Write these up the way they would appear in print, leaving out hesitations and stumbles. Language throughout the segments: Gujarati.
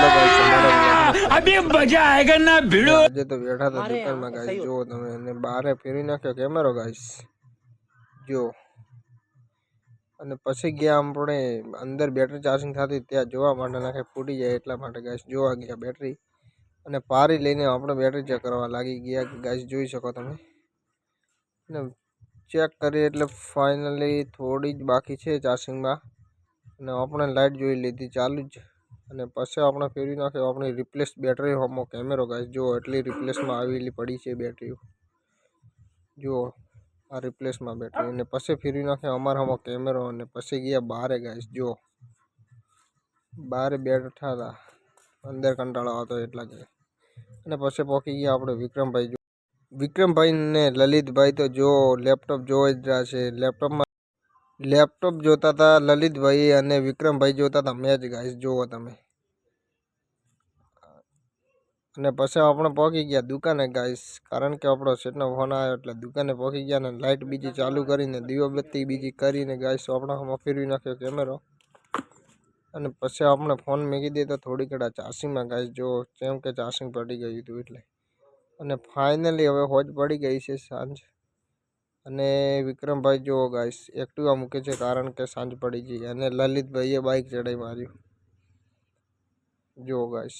ગાઈસ અમારા બ્લોગમાં अभी मजा आएगा ना भिड़ो। આજે તો બેઠા હતા દુકાનમાં ગાઈસ જો તમે અને બહારે ફેરી નાખ્યો કેમેરો ગાઈસ જો અને પછી ગયા આપણે અંદર બેટરી ચાર્જિંગ થતી ત્યાં જોવા માટે નાખે ફૂટી જાય એટલા માટે ગાઈસ જોવા ગયા બેટરી અને પારી લઈને આપણે બેટરી ચેક કરવા લાગી ગયા ગાઈસ જોઈ શકો તમે અને ચેક કરી એટલે ફાઇનલી થોડી જ બાકી છે ચાર્જિંગમાં અને આપણે લાઇટ જોઈ લીધી ચાલુ જ અને પછી આપણે ફેરવી નાખ્યો આપણી રિપ્લેસ બેટરી હોમો કેમેરો ગાઈસ જો એટલી રિપ્લેસમાં આવેલી પડી છે બેટરીઓ જુઓ આ રિપ્લેસમાં બેટરી અને પછી ફેરવી નાખ્યો અમારા હોમો કેમેરો અને પછી ગયા બહારે ગાઈસ જો બહાર બેઠા હતા અંદર કંટાળો આવતો એટલા જ અને પછી પહોંચી ગયા આપણે વિક્રમભાઈ વિક્રમભાઈ ને લલિતભાઈ તો જો લેપટોપ જોઈ જ રહ્યા છે લેપટોપ જોતા હતા લલિતભાઈ અને વિક્રમભાઈ જોતા હતા મેચ ગાઈસ જોવો તમે અને પછી આપણે પહોંચી ગયા દુકાને ગાઈસ કારણ કે આપણો સેટનો ફોન આવ્યો એટલે દુકાને પહોંચી ગયા ને લાઇટ બીજી ચાલુ કરીને દીવાબત્તી બીજી કરીને ગાઈસ આપણે ફેરવી નાખ્યો કેમેરો અને પછી આપણે ફોન મૂકી દીધો થોડી ઘણા ચાર્જિંગમાં ગાઈસ જો કેમ કે ચાર્જિંગ પડી ગયું હતું એટલે અને ફાઇનલી હવે હોજ પડી ગઈ છે સાંજ અને વિક્રમભાઈ જો ગાઈસ એક્ટિવા મૂકે છે કારણ કે સાંજ પડી ગઈ અને લલિતભાઈએ બાઇક ચડાવી માર્યું જો ગાઈસ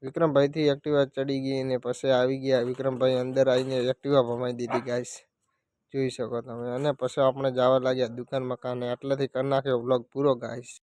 વિક્રમભાઈથી એક્ટિવા ચડી ગઈ અને પછી આવી ગયા વિક્રમભાઈ અંદર આવીને એક્ટિવા ભમાઈ દીધી ગાઈસ જોઈ શકો તમે અને પછી આપણે જવા લાગ્યા દુકાન મકાને એટલેથી કરી નાખ્યો વ્લોગ પૂરો ગાઈસ।